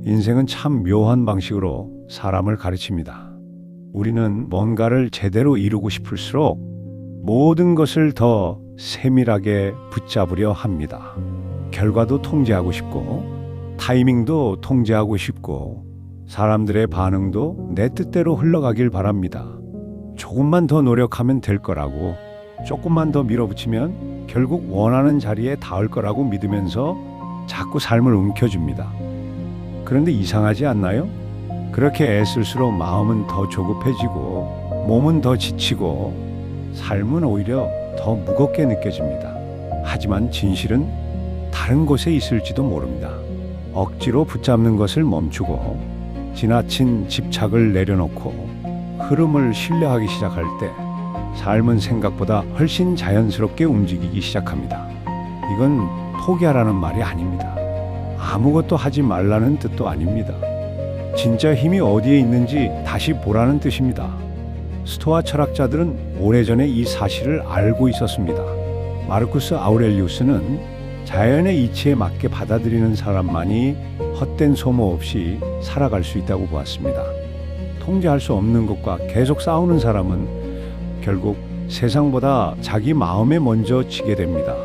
인생은 참 묘한 방식으로 사람을 가르칩니다. 우리는 뭔가를 제대로 이루고 싶을수록 모든 것을 더 세밀하게 붙잡으려 합니다. 결과도 통제하고 싶고, 타이밍도 통제하고 싶고, 사람들의 반응도 내 뜻대로 흘러가길 바랍니다. 조금만 더 노력하면 될 거라고, 조금만 더 밀어붙이면 결국 원하는 자리에 닿을 거라고 믿으면서 자꾸 삶을 움켜줍니다. 그런데 이상하지 않나요? 그렇게 애쓸수록 마음은 더 조급해지고, 몸은 더 지치고, 삶은 오히려 더 무겁게 느껴집니다. 하지만 진실은 다른 곳에 있을지도 모릅니다. 억지로 붙잡는 것을 멈추고, 지나친 집착을 내려놓고 흐름을 신뢰하기 시작할 때 삶은 생각보다 훨씬 자연스럽게 움직이기 시작합니다. 이건 포기하라는 말이 아닙니다. 아무것도 하지 말라는 뜻도 아닙니다. 진짜 힘이 어디에 있는지 다시 보라는 뜻입니다. 스토아 철학자들은 오래전에 이 사실을 알고 있었습니다. 마르쿠스 아우렐리우스는 자연의 이치에 맞게 받아들이는 사람만이 헛된 소모 없이 살아갈 수 있다고 보았습니다. 통제할 수 없는 것과 계속 싸우는 사람은 결국 세상보다 자기 마음에 먼저 지게 됩니다.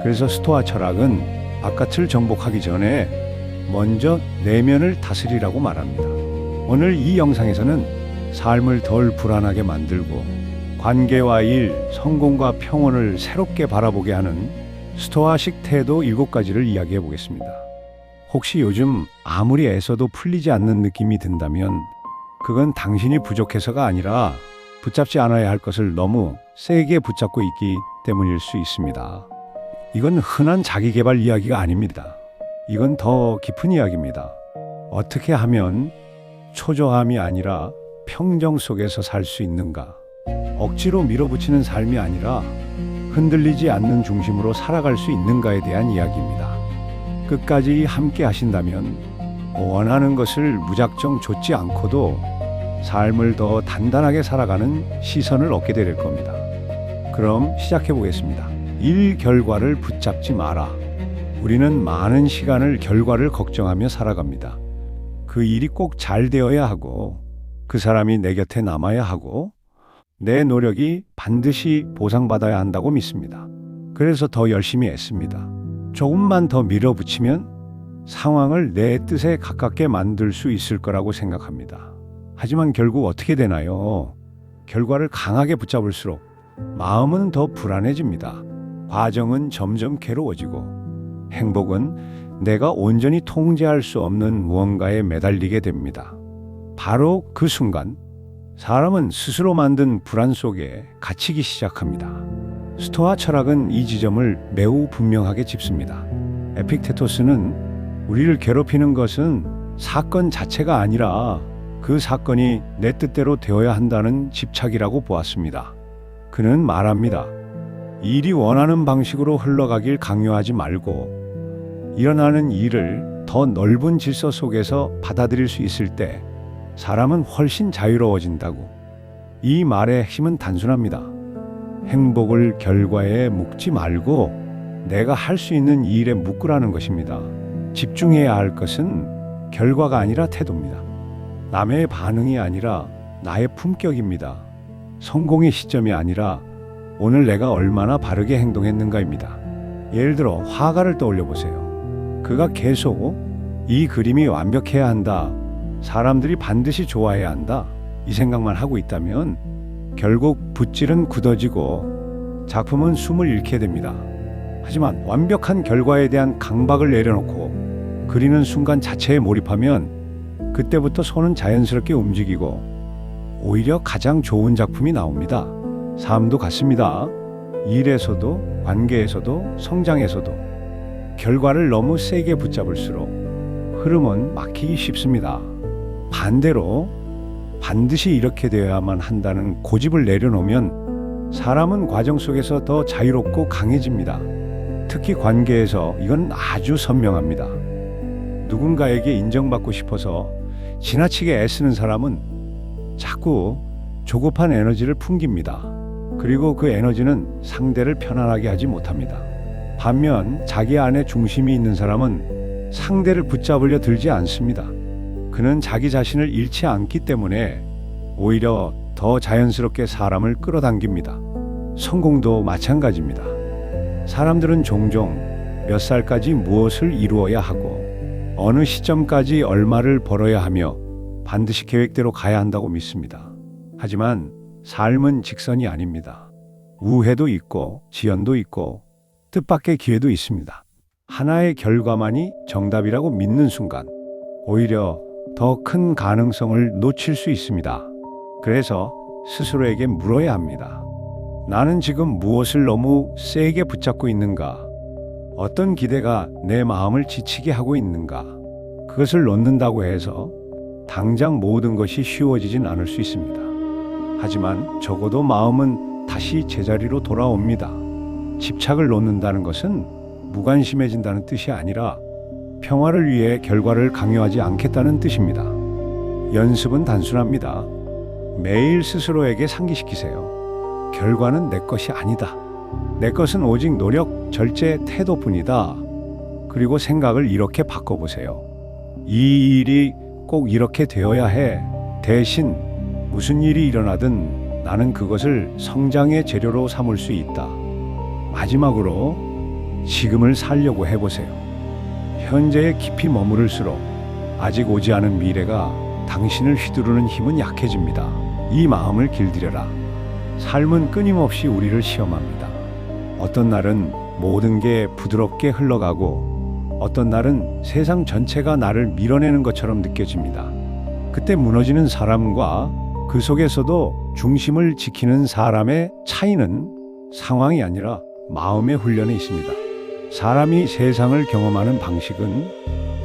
그래서 스토아 철학은 바깥을 정복하기 전에 먼저 내면을 다스리라고 말합니다. 오늘 이 영상에서는 삶을 덜 불안하게 만들고 관계와 일, 성공과 평온을 새롭게 바라보게 하는 스토아식 태도 7가지를 이야기해 보겠습니다. 혹시 요즘 아무리 애써도 풀리지 않는 느낌이 든다면 그건 당신이 부족해서가 아니라 붙잡지 않아야 할 것을 너무 세게 붙잡고 있기 때문일 수 있습니다. 이건 흔한 자기계발 이야기가 아닙니다. 이건 더 깊은 이야기입니다. 어떻게 하면 초조함이 아니라 평정 속에서 살 수 있는가? 억지로 밀어붙이는 삶이 아니라 흔들리지 않는 중심으로 살아갈 수 있는가에 대한 이야기입니다. 끝까지 함께 하신다면 원하는 것을 무작정 좇지 않고도 삶을 더 단단하게 살아가는 시선을 얻게 될 겁니다. 그럼 시작해 보겠습니다. 일 결과를 붙잡지 마라. 우리는 많은 시간을 결과를 걱정하며 살아갑니다. 그 일이 꼭 잘 되어야 하고, 그 사람이 내 곁에 남아야 하고, 내 노력이 반드시 보상받아야 한다고 믿습니다. 그래서 더 열심히 애씁니다. 조금만 더 밀어붙이면 상황을 내 뜻에 가깝게 만들 수 있을 거라고 생각합니다. 하지만 결국 어떻게 되나요? 결과를 강하게 붙잡을수록 마음은 더 불안해집니다. 과정은 점점 괴로워지고 행복은 내가 온전히 통제할 수 없는 무언가에 매달리게 됩니다. 바로 그 순간 사람은 스스로 만든 불안 속에 갇히기 시작합니다. 스토아 철학은 이 지점을 매우 분명하게 짚습니다. 에픽테토스는 우리를 괴롭히는 것은 사건 자체가 아니라 그 사건이 내 뜻대로 되어야 한다는 집착이라고 보았습니다. 그는 말합니다. 일이 원하는 방식으로 흘러가길 강요하지 말고 일어나는 일을 더 넓은 질서 속에서 받아들일 수 있을 때 사람은 훨씬 자유로워진다고. 이 말의 힘은 단순합니다. 행복을 결과에 묶지 말고 내가 할 수 있는 일에 묶으라는 것입니다. 집중해야 할 것은 결과가 아니라 태도입니다. 남의 반응이 아니라 나의 품격입니다. 성공의 시점이 아니라 오늘 내가 얼마나 바르게 행동했는가입니다. 예를 들어 화가를 떠올려 보세요. 그가 계속 이 그림이 완벽해야 한다, 사람들이 반드시 좋아해야 한다, 이 생각만 하고 있다면 결국 붓질은 굳어지고 작품은 숨을 잃게 됩니다. 하지만 완벽한 결과에 대한 강박을 내려놓고 그리는 순간 자체에 몰입하면 그때부터 손은 자연스럽게 움직이고 오히려 가장 좋은 작품이 나옵니다. 삶도 같습니다. 일에서도 관계에서도 성장에서도 결과를 너무 세게 붙잡을수록 흐름은 막히기 쉽습니다. 반대로 반드시 이렇게 되어야만 한다는 고집을 내려놓으면 사람은 과정 속에서 더 자유롭고 강해집니다. 특히 관계에서 이건 아주 선명합니다. 누군가에게 인정받고 싶어서 지나치게 애쓰는 사람은 자꾸 조급한 에너지를 풍깁니다. 그리고 그 에너지는 상대를 편안하게 하지 못합니다. 반면 자기 안에 중심이 있는 사람은 상대를 붙잡으려 들지 않습니다. 그는 자기 자신을 잃지 않기 때문에 오히려 더 자연스럽게 사람을 끌어당깁니다. 성공도 마찬가지입니다. 사람들은 종종 몇 살까지 무엇을 이루어야 하고 어느 시점까지 얼마를 벌어야 하며 반드시 계획대로 가야 한다고 믿습니다. 하지만 삶은 직선이 아닙니다. 우회도 있고 지연도 있고 뜻밖의 기회도 있습니다. 하나의 결과만이 정답이라고 믿는 순간 오히려 더 큰 가능성을 놓칠 수 있습니다. 그래서 스스로에게 물어야 합니다. 나는 지금 무엇을 너무 세게 붙잡고 있는가? 어떤 기대가 내 마음을 지치게 하고 있는가? 그것을 놓는다고 해서 당장 모든 것이 쉬워지진 않을 수 있습니다. 하지만 적어도 마음은 다시 제자리로 돌아옵니다. 집착을 놓는다는 것은 무관심해진다는 뜻이 아니라 평화를 위해 결과를 강요하지 않겠다는 뜻입니다. 연습은 단순합니다. 매일 스스로에게 상기시키세요. 결과는 내 것이 아니다. 내 것은 오직 노력, 절제, 태도뿐이다. 그리고 생각을 이렇게 바꿔보세요. 이 일이 꼭 이렇게 되어야 해. 대신 무슨 일이 일어나든 나는 그것을 성장의 재료로 삼을 수 있다. 마지막으로 지금을 살려고 해보세요. 현재에 깊이 머무를수록 아직 오지 않은 미래가 당신을 휘두르는 힘은 약해집니다. 이 마음을 길들여라. 삶은 끊임없이 우리를 시험합니다. 어떤 날은 모든 게 부드럽게 흘러가고 어떤 날은 세상 전체가 나를 밀어내는 것처럼 느껴집니다. 그때 무너지는 사람과 그 속에서도 중심을 지키는 사람의 차이는 상황이 아니라 마음의 훈련에 있습니다. 사람이 세상을 경험하는 방식은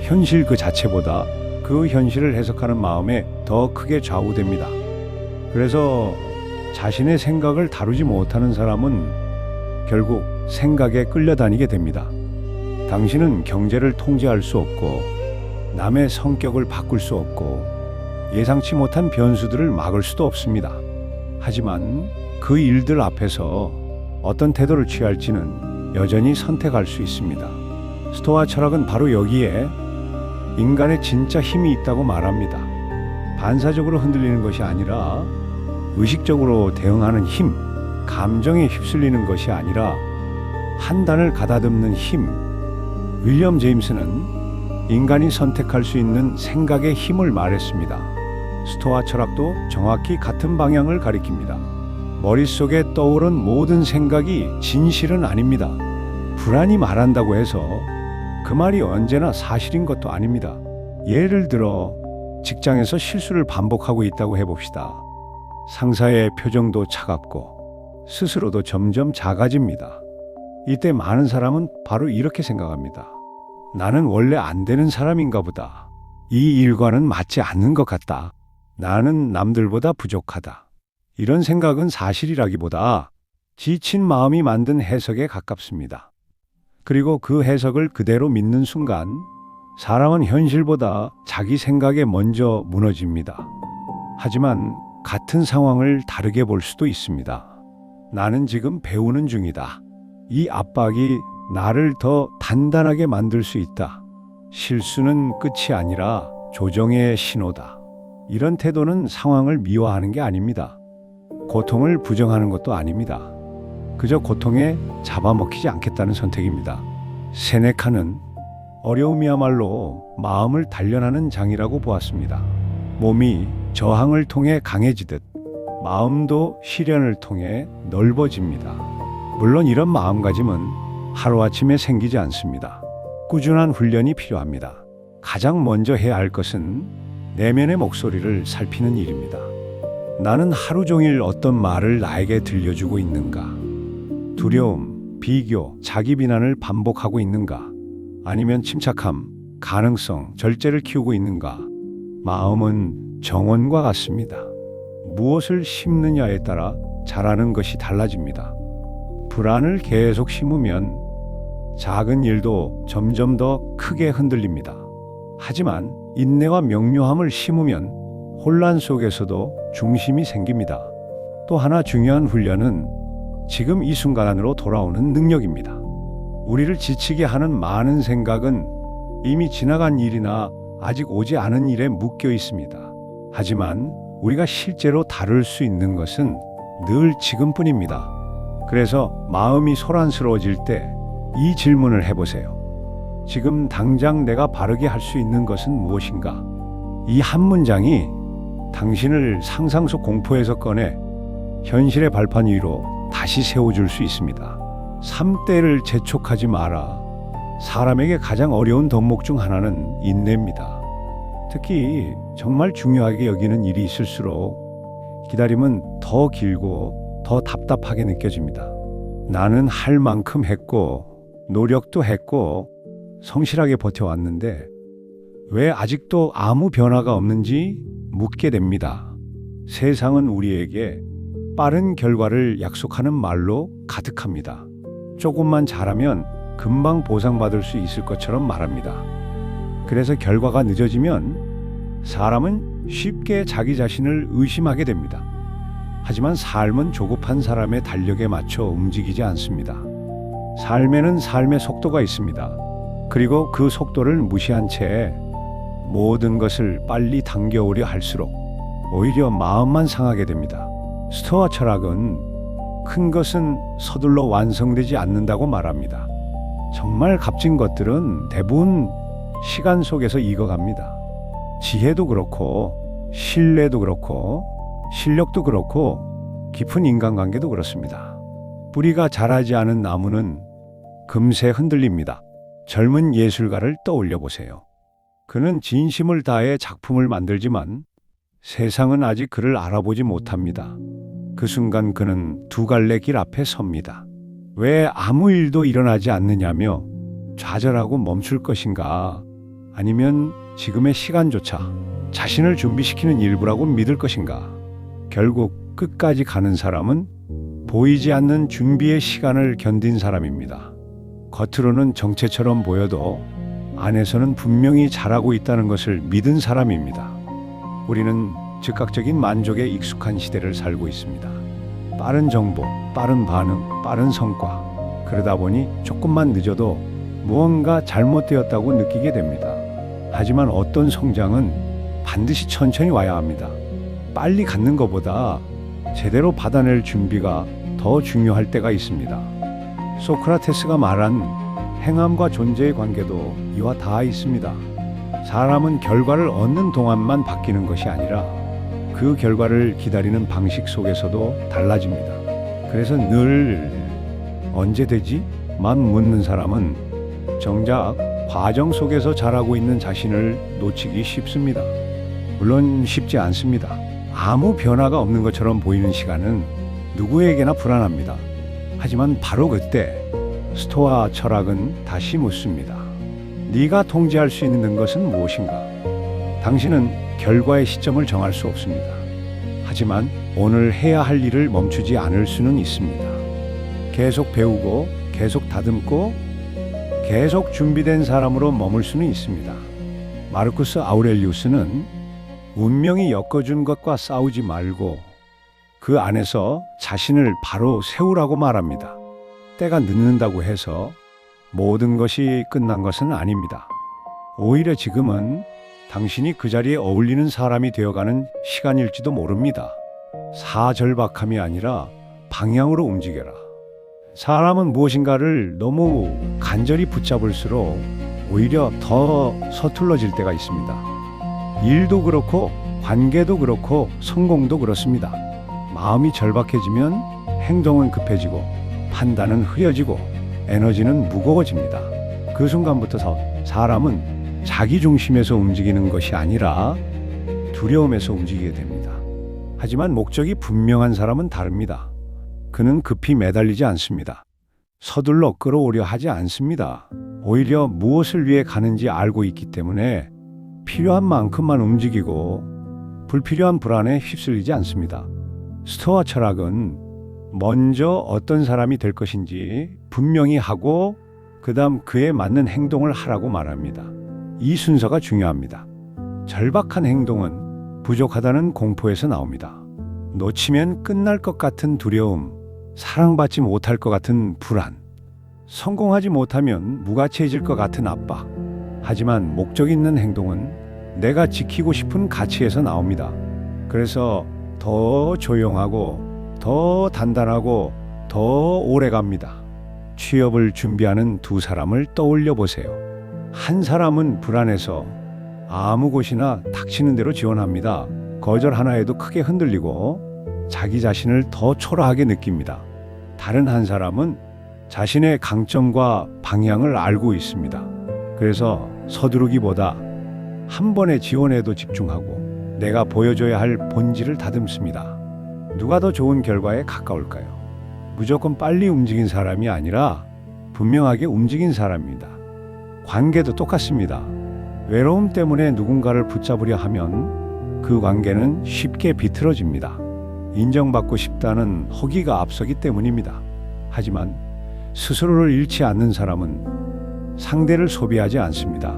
현실 그 자체보다 그 현실을 해석하는 마음에 더 크게 좌우됩니다. 그래서 자신의 생각을 다루지 못하는 사람은 결국 생각에 끌려다니게 됩니다. 당신은 경제를 통제할 수 없고 남의 성격을 바꿀 수 없고 예상치 못한 변수들을 막을 수도 없습니다. 하지만 그 일들 앞에서 어떤 태도를 취할지는 여전히 선택할 수 있습니다. 스토아 철학은 바로 여기에 인간의 진짜 힘이 있다고 말합니다. 반사적으로 흔들리는 것이 아니라 의식적으로 대응하는 힘, 감정에 휩쓸리는 것이 아니라 판단을 가다듬는 힘. 윌리엄 제임스는 인간이 선택할 수 있는 생각의 힘을 말했습니다. 스토아 철학도 정확히 같은 방향을 가리킵니다. 머릿속에 떠오른 모든 생각이 진실은 아닙니다. 불안이 말한다고 해서 그 말이 언제나 사실인 것도 아닙니다. 예를 들어 직장에서 실수를 반복하고 있다고 해봅시다. 상사의 표정도 차갑고 스스로도 점점 작아집니다. 이때 많은 사람은 바로 이렇게 생각합니다. 나는 원래 안 되는 사람인가 보다. 이 일과는 맞지 않는 것 같다. 나는 남들보다 부족하다. 이런 생각은 사실이라기보다 지친 마음이 만든 해석에 가깝습니다. 그리고 그 해석을 그대로 믿는 순간 사람은 현실보다 자기 생각에 먼저 무너집니다. 하지만 같은 상황을 다르게 볼 수도 있습니다. 나는 지금 배우는 중이다. 이 압박이 나를 더 단단하게 만들 수 있다. 실수는 끝이 아니라 조정의 신호다. 이런 태도는 상황을 미화하는 게 아닙니다. 고통을 부정하는 것도 아닙니다. 그저 고통에 잡아먹히지 않겠다는 선택입니다. 세네카는 어려움이야말로 마음을 단련하는 장이라고 보았습니다. 몸이 저항을 통해 강해지듯 마음도 시련을 통해 넓어집니다. 물론 이런 마음가짐은 하루아침에 생기지 않습니다. 꾸준한 훈련이 필요합니다. 가장 먼저 해야 할 것은 내면의 목소리를 살피는 일입니다. 나는 하루 종일 어떤 말을 나에게 들려주고 있는가? 두려움, 비교, 자기 비난을 반복하고 있는가? 아니면 침착함, 가능성, 절제를 키우고 있는가? 마음은 정원과 같습니다. 무엇을 심느냐에 따라 자라는 것이 달라집니다. 불안을 계속 심으면 작은 일도 점점 더 크게 흔들립니다. 하지만 인내와 명료함을 심으면 혼란 속에서도 중심이 생깁니다. 또 하나 중요한 훈련은 지금 이 순간 안으로 돌아오는 능력입니다. 우리를 지치게 하는 많은 생각은 이미 지나간 일이나 아직 오지 않은 일에 묶여 있습니다. 하지만 우리가 실제로 다룰 수 있는 것은 늘 지금뿐입니다. 그래서 마음이 소란스러워질 때 이 질문을 해보세요. 지금 당장 내가 바르게 할 수 있는 것은 무엇인가? 이 한 문장이 당신을 상상 속 공포에서 꺼내 현실의 발판 위로 다시 세워줄 수 있습니다. 삶대를 재촉하지 마라. 사람에게 가장 어려운 덕목 중 하나는 인내입니다. 특히 정말 중요하게 여기는 일이 있을수록 기다림은 더 길고 더 답답하게 느껴집니다. 나는 할 만큼 했고 노력도 했고 성실하게 버텨왔는데 왜 아직도 아무 변화가 없는지 묻게 됩니다. 세상은 우리에게 빠른 결과를 약속하는 말로 가득합니다. 조금만 잘하면 금방 보상받을 수 있을 것처럼 말합니다. 그래서 결과가 늦어지면 사람은 쉽게 자기 자신을 의심하게 됩니다. 하지만 삶은 조급한 사람의 달력에 맞춰 움직이지 않습니다. 삶에는 삶의 속도가 있습니다. 그리고 그 속도를 무시한 채 모든 것을 빨리 당겨오려 할수록 오히려 마음만 상하게 됩니다. 스토아 철학은 큰 것은 서둘러 완성되지 않는다고 말합니다. 정말 값진 것들은 대부분 시간 속에서 익어갑니다. 지혜도 그렇고 신뢰도 그렇고 실력도 그렇고 깊은 인간관계도 그렇습니다. 뿌리가 자라지 않은 나무는 금세 흔들립니다. 젊은 예술가를 떠올려 보세요. 그는 진심을 다해 작품을 만들지만 세상은 아직 그를 알아보지 못합니다. 그 순간 그는 두 갈래 길 앞에 섭니다. 왜 아무 일도 일어나지 않느냐며 좌절하고 멈출 것인가? 아니면 지금의 시간조차 자신을 준비시키는 일부라고 믿을 것인가? 결국 끝까지 가는 사람은 보이지 않는 준비의 시간을 견딘 사람입니다. 겉으로는 정체처럼 보여도 안에서는 분명히 잘하고 있다는 것을 믿은 사람입니다. 우리는 즉각적인 만족에 익숙한 시대를 살고 있습니다. 빠른 정보, 빠른 반응, 빠른 성과. 그러다 보니 조금만 늦어도 무언가 잘못되었다고 느끼게 됩니다. 하지만 어떤 성장은 반드시 천천히 와야 합니다. 빨리 갖는 것보다 제대로 받아낼 준비가 더 중요할 때가 있습니다. 소크라테스가 말한 행함과 존재의 관계도 이와 다 있습니다. 사람은 결과를 얻는 동안만 바뀌는 것이 아니라 그 결과를 기다리는 방식 속에서도 달라집니다. 그래서 늘 언제 되지? 만 묻는 사람은 정작 과정 속에서 자라고 있는 자신을 놓치기 쉽습니다. 물론 쉽지 않습니다. 아무 변화가 없는 것처럼 보이는 시간은 누구에게나 불안합니다. 하지만 바로 그때 스토아 철학은 다시 묻습니다. 네가 통제할 수 있는 것은 무엇인가? 당신은 결과의 시점을 정할 수 없습니다. 하지만 오늘 해야 할 일을 멈추지 않을 수는 있습니다. 계속 배우고 계속 다듬고 계속 준비된 사람으로 머물 수는 있습니다. 마르쿠스 아우렐리우스는 운명이 엮어준 것과 싸우지 말고 그 안에서 자신을 바로 세우라고 말합니다. 때가 늦는다고 해서 모든 것이 끝난 것은 아닙니다. 오히려 지금은 당신이 그 자리에 어울리는 사람이 되어가는 시간일지도 모릅니다. 사절박함이 아니라 방향으로 움직여라. 사람은 무엇인가를 너무 간절히 붙잡을수록 오히려 더 서툴러질 때가 있습니다. 일도 그렇고 관계도 그렇고 성공도 그렇습니다. 마음이 절박해지면 행동은 급해지고 판단은 흐려지고 에너지는 무거워집니다. 그 순간부터 사람은 자기 중심에서 움직이는 것이 아니라 두려움에서 움직이게 됩니다. 하지만 목적이 분명한 사람은 다릅니다. 그는 급히 매달리지 않습니다. 서둘러 끌어오려 하지 않습니다. 오히려 무엇을 위해 가는지 알고 있기 때문에 필요한 만큼만 움직이고 불필요한 불안에 휩쓸리지 않습니다. 스토아 철학은 먼저 어떤 사람이 될 것인지 분명히 하고 그다음 그에 맞는 행동을 하라고 말합니다. 이 순서가 중요합니다. 절박한 행동은 부족하다는 공포에서 나옵니다. 놓치면 끝날 것 같은 두려움, 사랑받지 못할 것 같은 불안, 성공하지 못하면 무가치해질 것 같은 압박. 하지만 목적 있는 행동은 내가 지키고 싶은 가치에서 나옵니다. 그래서 더 조용하고 더 단단하고 더 오래 갑니다. 취업을 준비하는 두 사람을 떠올려 보세요. 한 사람은 불안해서 아무 곳이나 닥치는 대로 지원합니다. 거절 하나에도 크게 흔들리고 자기 자신을 더 초라하게 느낍니다. 다른 한 사람은 자신의 강점과 방향을 알고 있습니다. 그래서 서두르기보다 한 번의 지원에도 집중하고 내가 보여줘야 할 본질을 다듬습니다. 누가 더 좋은 결과에 가까울까요? 무조건 빨리 움직인 사람이 아니라 분명하게 움직인 사람입니다. 관계도 똑같습니다. 외로움 때문에 누군가를 붙잡으려 하면 그 관계는 쉽게 비틀어집니다. 인정받고 싶다는 허기가 앞서기 때문입니다. 하지만 스스로를 잃지 않는 사람은 상대를 소비하지 않습니다.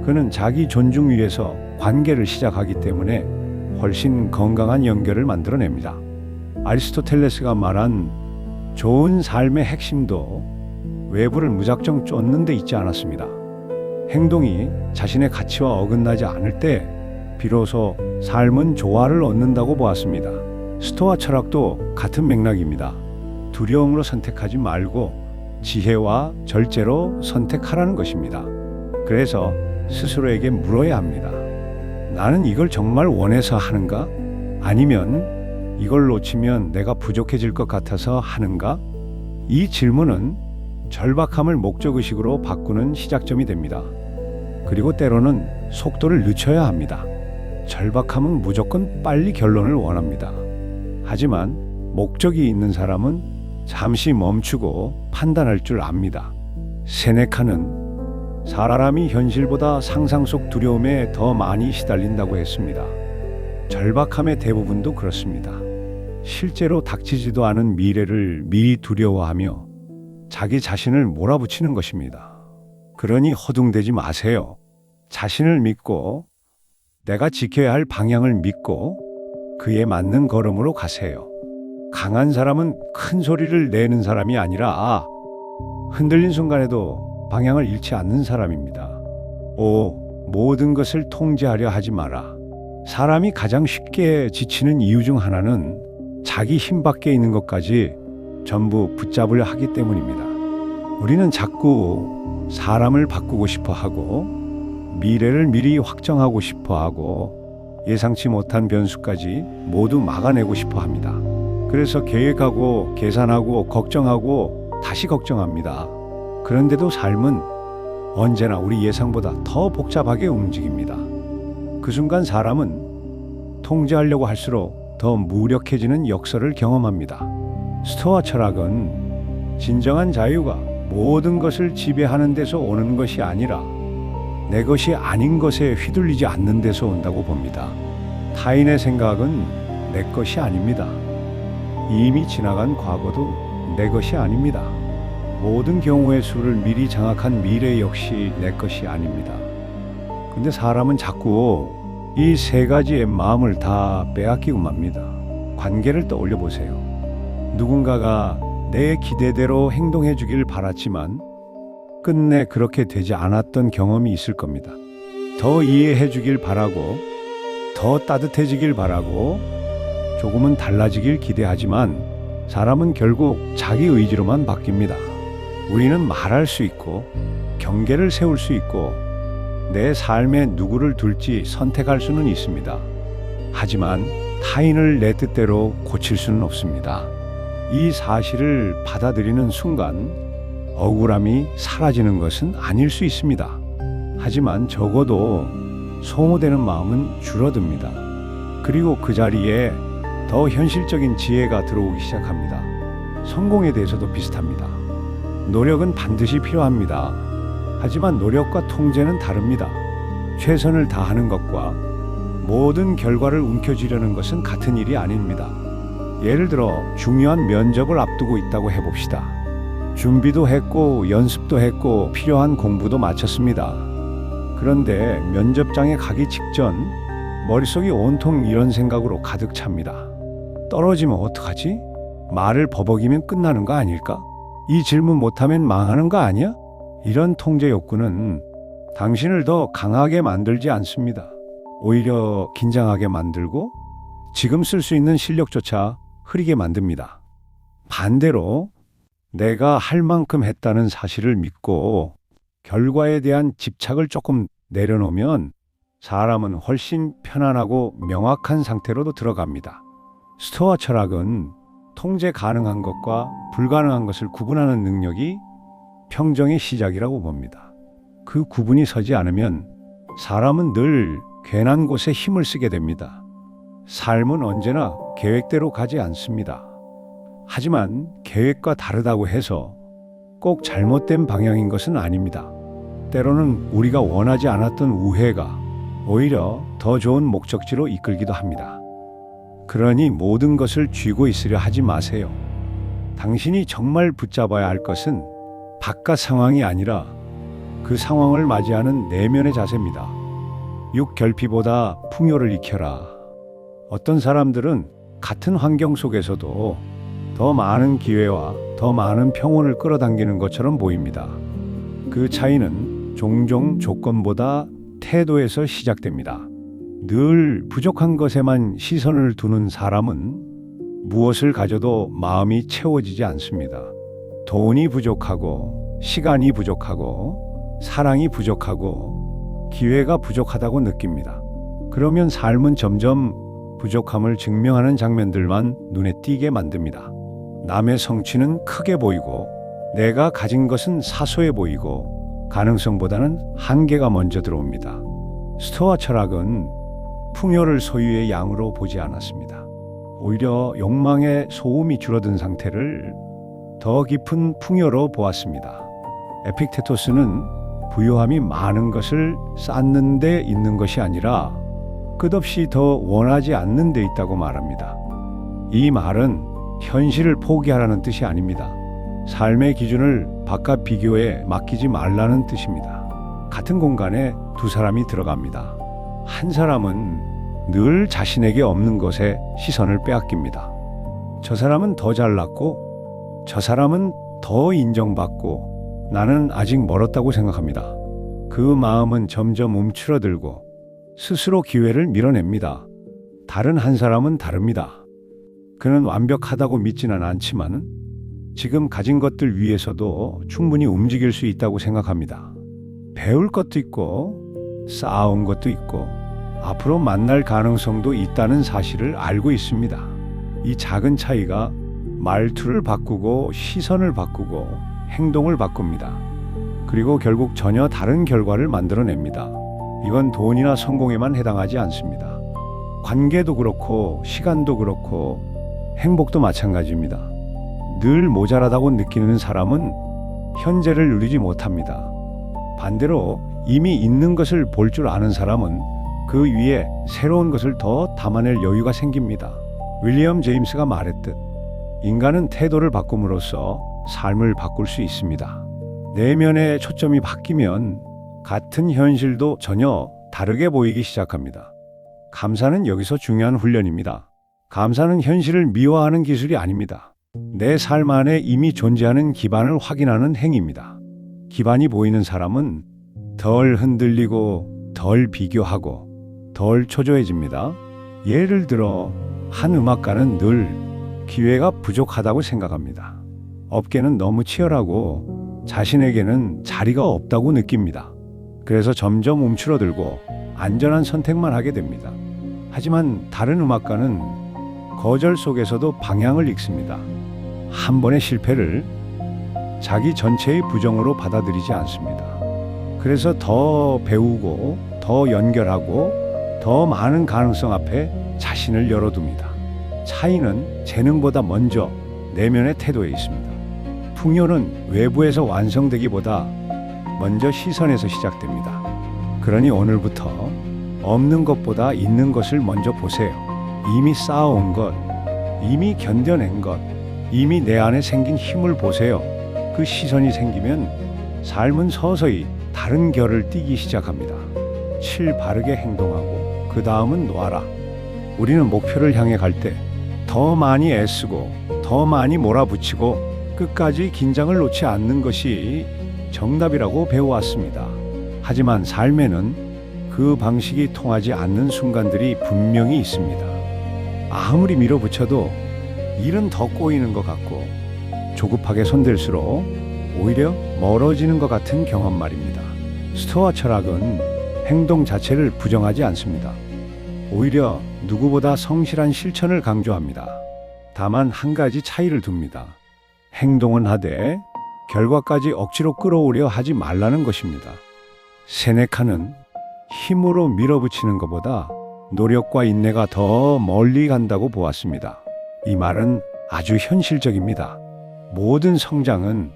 그는 자기 존중 위에서 관계를 시작하기 때문에 훨씬 건강한 연결을 만들어냅니다. 아리스토텔레스가 말한 좋은 삶의 핵심도 외부를 무작정 쫓는 데 있지 않았습니다. 행동이 자신의 가치와 어긋나지 않을 때 비로소 삶은 조화를 얻는다고 보았습니다. 스토아 철학도 같은 맥락입니다. 두려움으로 선택하지 말고 지혜와 절제로 선택하라는 것입니다. 그래서 스스로에게 물어야 합니다. 나는 이걸 정말 원해서 하는가? 아니면 이걸 놓치면 내가 부족해질 것 같아서 하는가? 이 질문은 절박함을 목적의식으로 바꾸는 시작점이 됩니다. 그리고 때로는 속도를 늦춰야 합니다. 절박함은 무조건 빨리 결론을 원합니다. 하지만 목적이 있는 사람은 잠시 멈추고 판단할 줄 압니다. 세네카는 사람이 현실보다 상상 속 두려움에 더 많이 시달린다고 했습니다. 절박함의 대부분도 그렇습니다. 실제로 닥치지도 않은 미래를 미리 두려워하며 자기 자신을 몰아붙이는 것입니다. 그러니 허둥대지 마세요. 자신을 믿고 내가 지켜야 할 방향을 믿고 그에 맞는 걸음으로 가세요. 강한 사람은 큰 소리를 내는 사람이 아니라 흔들린 순간에도 방향을 잃지 않는 사람입니다. 모든 것을 통제하려 하지 마라. 사람이 가장 쉽게 지치는 이유 중 하나는 자기 힘 밖에 있는 것까지 전부 붙잡으려 하기 때문입니다. 우리는 자꾸 사람을 바꾸고 싶어 하고 미래를 미리 확정하고 싶어 하고 예상치 못한 변수까지 모두 막아내고 싶어 합니다. 그래서 계획하고 계산하고 걱정하고 다시 걱정합니다. 그런데도 삶은 언제나 우리 예상보다 더 복잡하게 움직입니다. 그 순간 사람은 통제하려고 할수록 더 무력해지는 역설을 경험합니다. 스토아 철학은 진정한 자유가 모든 것을 지배하는 데서 오는 것이 아니라 내 것이 아닌 것에 휘둘리지 않는 데서 온다고 봅니다. 타인의 생각은 내 것이 아닙니다. 이미 지나간 과거도 내 것이 아닙니다. 모든 경우의 수를 미리 장악한 미래 역시 내 것이 아닙니다. 근데 사람은 자꾸 이 세 가지의 마음을 다 빼앗기고 맙니다. 관계를 떠올려 보세요. 누군가가 내 기대대로 행동해 주길 바랐지만 끝내 그렇게 되지 않았던 경험이 있을 겁니다. 더 이해해 주길 바라고 더 따뜻해지길 바라고 조금은 달라지길 기대하지만 사람은 결국 자기 의지로만 바뀝니다. 우리는 말할 수 있고 경계를 세울 수 있고 내 삶에 누구를 둘지 선택할 수는 있습니다. 하지만 타인을 내 뜻대로 고칠 수는 없습니다. 이 사실을 받아들이는 순간 억울함이 사라지는 것은 아닐 수 있습니다. 하지만 적어도 소모되는 마음은 줄어듭니다. 그리고 그 자리에 더 현실적인 지혜가 들어오기 시작합니다. 성공에 대해서도 비슷합니다. 노력은 반드시 필요합니다. 하지만 노력과 통제는 다릅니다. 최선을 다하는 것과 모든 결과를 움켜쥐려는 것은 같은 일이 아닙니다. 예를 들어 중요한 면접을 앞두고 있다고 해봅시다. 준비도 했고 연습도 했고 필요한 공부도 마쳤습니다. 그런데 면접장에 가기 직전 머릿속이 온통 이런 생각으로 가득 찹니다. 떨어지면 어떡하지? 말을 버벅이면 끝나는 거 아닐까? 이 질문 못하면 망하는 거 아니야? 이런 통제 욕구는 당신을 더 강하게 만들지 않습니다. 오히려 긴장하게 만들고 지금 쓸 수 있는 실력조차 흐리게 만듭니다. 반대로 내가 할 만큼 했다는 사실을 믿고 결과에 대한 집착을 조금 내려놓으면 사람은 훨씬 편안하고 명확한 상태로도 들어갑니다. 스토아 철학은 통제 가능한 것과 불가능한 것을 구분하는 능력이 평정의 시작이라고 봅니다. 그 구분이 서지 않으면 사람은 늘 괜한 곳에 힘을 쓰게 됩니다. 삶은 언제나 계획대로 가지 않습니다. 하지만 계획과 다르다고 해서 꼭 잘못된 방향인 것은 아닙니다. 때로는 우리가 원하지 않았던 우회가 오히려 더 좋은 목적지로 이끌기도 합니다. 그러니 모든 것을 쥐고 있으려 하지 마세요. 당신이 정말 붙잡아야 할 것은 바깥 상황이 아니라 그 상황을 맞이하는 내면의 자세입니다. 육결피보다 풍요를 익혀라. 어떤 사람들은 같은 환경 속에서도 더 많은 기회와 더 많은 평온을 끌어당기는 것처럼 보입니다. 그 차이는 종종 조건보다 태도에서 시작됩니다. 늘 부족한 것에만 시선을 두는 사람은 무엇을 가져도 마음이 채워지지 않습니다. 돈이 부족하고 시간이 부족하고 사랑이 부족하고 기회가 부족하다고 느낍니다. 그러면 삶은 점점 부족함을 증명하는 장면들만 눈에 띄게 만듭니다. 남의 성취는 크게 보이고 내가 가진 것은 사소해 보이고 가능성보다는 한계가 먼저 들어옵니다. 스토아 철학은 풍요를 소유의 양으로 보지 않았습니다. 오히려 욕망의 소음이 줄어든 상태를 더 깊은 풍요로 보았습니다. 에픽테토스는 부유함이 많은 것을 쌓는 데 있는 것이 아니라 끝없이 더 원하지 않는 데 있다고 말합니다. 이 말은 현실을 포기하라는 뜻이 아닙니다. 삶의 기준을 바깥 비교에 맡기지 말라는 뜻입니다. 같은 공간에 두 사람이 들어갑니다. 한 사람은 늘 자신에게 없는 것에 시선을 빼앗깁니다. 저 사람은 더 잘났고 저 사람은 더 인정받고 나는 아직 멀었다고 생각합니다. 그 마음은 점점 움츠러들고 스스로 기회를 밀어냅니다. 다른 한 사람은 다릅니다. 그는 완벽하다고 믿지는 않지만 지금 가진 것들 위해서도 충분히 움직일 수 있다고 생각합니다. 배울 것도 있고 쌓아온 것도 있고 앞으로 만날 가능성도 있다는 사실을 알고 있습니다. 이 작은 차이가 말투를 바꾸고 시선을 바꾸고 행동을 바꿉니다. 그리고 결국 전혀 다른 결과를 만들어냅니다. 이건 돈이나 성공에만 해당하지 않습니다. 관계도 그렇고 시간도 그렇고 행복도 마찬가지입니다. 늘 모자라다고 느끼는 사람은 현재를 누리지 못합니다. 반대로 이미 있는 것을 볼 줄 아는 사람은 그 위에 새로운 것을 더 담아낼 여유가 생깁니다. 윌리엄 제임스가 말했듯 인간은 태도를 바꿈으로써 삶을 바꿀 수 있습니다. 내면의 초점이 바뀌면 같은 현실도 전혀 다르게 보이기 시작합니다. 감사는 여기서 중요한 훈련입니다. 감사는 현실을 미화하는 기술이 아닙니다. 내 삶 안에 이미 존재하는 기반을 확인하는 행위입니다. 기반이 보이는 사람은 덜 흔들리고 덜 비교하고 덜 초조해집니다. 예를 들어 한 음악가는 늘 기회가 부족하다고 생각합니다. 업계는 너무 치열하고 자신에게는 자리가 없다고 느낍니다. 그래서 점점 움츠러들고 안전한 선택만 하게 됩니다. 하지만 다른 음악가는 거절 속에서도 방향을 잃습니다. 한 번의 실패를 자기 전체의 부정으로 받아들이지 않습니다. 그래서 더 배우고 더 연결하고 더 많은 가능성 앞에 자신을 열어둡니다. 차이는 재능보다 먼저 내면의 태도에 있습니다. 풍요는 외부에서 완성되기보다 먼저 시선에서 시작됩니다. 그러니 오늘부터 없는 것보다 있는 것을 먼저 보세요. 이미 쌓아온 것, 이미 견뎌낸 것, 이미 내 안에 생긴 힘을 보세요. 그 시선이 생기면 삶은 서서히 다른 결을 띠기 시작합니다. 칠 바르게 행동하고 그 다음은 놔라. 우리는 목표를 향해 갈 때 더 많이 애쓰고 더 많이 몰아붙이고 끝까지 긴장을 놓지 않는 것이 정답이라고 배워왔습니다. 하지만 삶에는 그 방식이 통하지 않는 순간들이 분명히 있습니다. 아무리 밀어붙여도 일은 더 꼬이는 것 같고 조급하게 손댈수록 오히려 멀어지는 것 같은 경험 말입니다. 스토아 철학은 행동 자체를 부정하지 않습니다. 오히려 누구보다 성실한 실천을 강조합니다. 다만 한 가지 차이를 둡니다. 행동은 하되 결과까지 억지로 끌어오려 하지 말라는 것입니다. 세네카는 힘으로 밀어붙이는 것보다 노력과 인내가 더 멀리 간다고 보았습니다. 이 말은 아주 현실적입니다. 모든 성장은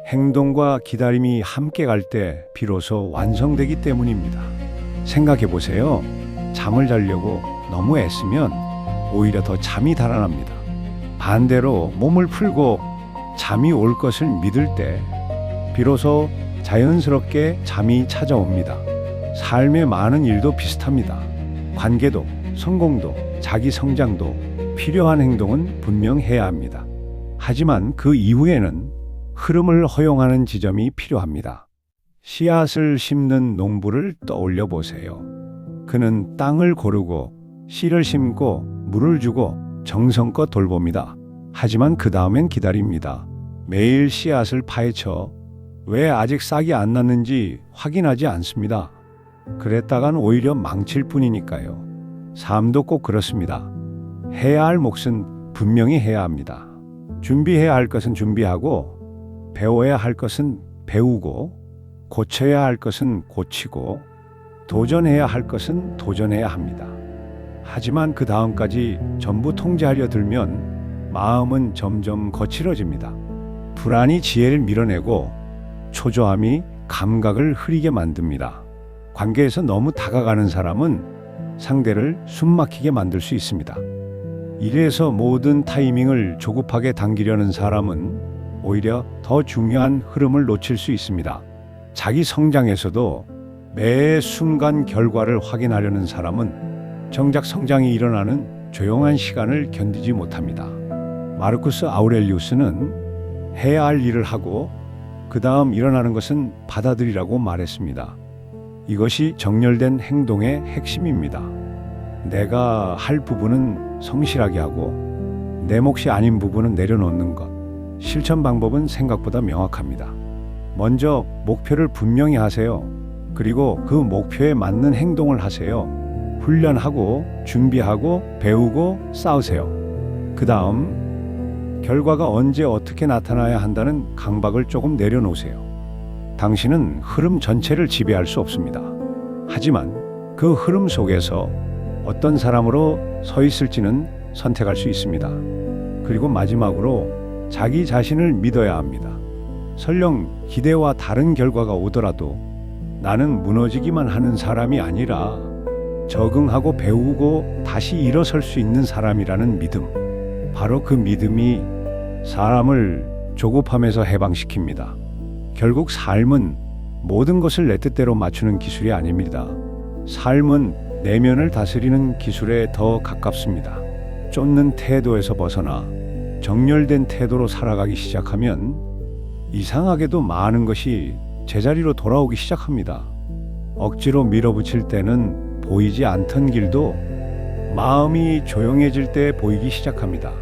행동과 기다림이 함께 갈 때 비로소 완성되기 때문입니다. 생각해 보세요. 잠을 자려고 너무 애쓰면 오히려 더 잠이 달아납니다. 반대로 몸을 풀고 잠이 올 것을 믿을 때 비로소 자연스럽게 잠이 찾아옵니다. 삶의 많은 일도 비슷합니다. 관계도, 성공도, 자기 성장도 필요한 행동은 분명 해야 합니다. 하지만 그 이후에는 흐름을 허용하는 지점이 필요합니다. 씨앗을 심는 농부를 떠올려 보세요. 그는 땅을 고르고 씨를 심고 물을 주고 정성껏 돌봅니다. 하지만 그 다음엔 기다립니다. 매일 씨앗을 파헤쳐 왜 아직 싹이 안 났는지 확인하지 않습니다. 그랬다간 오히려 망칠 뿐이니까요. 삶도 꼭 그렇습니다. 해야 할 몫은 분명히 해야 합니다. 준비해야 할 것은 준비하고, 배워야 할 것은 배우고, 고쳐야 할 것은 고치고, 도전해야 할 것은 도전해야 합니다. 하지만 그 다음까지 전부 통제하려 들면 마음은 점점 거칠어집니다. 불안이 지혜를 밀어내고 초조함이 감각을 흐리게 만듭니다. 관계에서 너무 다가가는 사람은 상대를 숨막히게 만들 수 있습니다. 일에서 모든 타이밍을 조급하게 당기려는 사람은 오히려 더 중요한 흐름을 놓칠 수 있습니다. 자기 성장에서도 매 순간 결과를 확인하려는 사람은 정작 성장이 일어나는 조용한 시간을 견디지 못합니다. 마르쿠스 아우렐리우스는 해야 할 일을 하고 그 다음 일어나는 것은 받아들이라고 말했습니다. 이것이 정렬된 행동의 핵심입니다. 내가 할 부분은 성실하게 하고 내 몫이 아닌 부분은 내려놓는 것. 실천 방법은 생각보다 명확합니다. 먼저 목표를 분명히 하세요. 그리고 그 목표에 맞는 행동을 하세요. 훈련하고 준비하고 배우고 싸우세요. 그 다음 결과가 언제 어떻게 나타나야 한다는 강박을 조금 내려놓으세요. 당신은 흐름 전체를 지배할 수 없습니다. 하지만 그 흐름 속에서 어떤 사람으로 서 있을지는 선택할 수 있습니다. 그리고 마지막으로 자기 자신을 믿어야 합니다. 설령 기대와 다른 결과가 오더라도 나는 무너지기만 하는 사람이 아니라 적응하고 배우고 다시 일어설 수 있는 사람이라는 믿음. 바로 그 믿음이 사람을 조급함에서 해방시킵니다. 결국 삶은 모든 것을 내 뜻대로 맞추는 기술이 아닙니다. 삶은 내면을 다스리는 기술에 더 가깝습니다. 쫓는 태도에서 벗어나 정렬된 태도로 살아가기 시작하면 이상하게도 많은 것이 제자리로 돌아오기 시작합니다. 억지로 밀어붙일 때는 보이지 않던 길도 마음이 조용해질 때 보이기 시작합니다.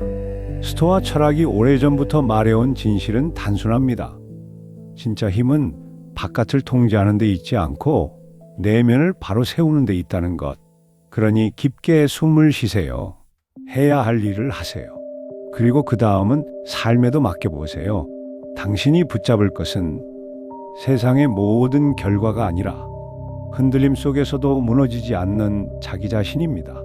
스토아 철학이 오래전부터 말해온 진실은 단순합니다. 진짜 힘은 바깥을 통제하는 데 있지 않고 내면을 바로 세우는 데 있다는 것. 그러니 깊게 숨을 쉬세요. 해야 할 일을 하세요. 그리고 그 다음은 삶에도 맡겨보세요. 당신이 붙잡을 것은 세상의 모든 결과가 아니라 흔들림 속에서도 무너지지 않는 자기 자신입니다.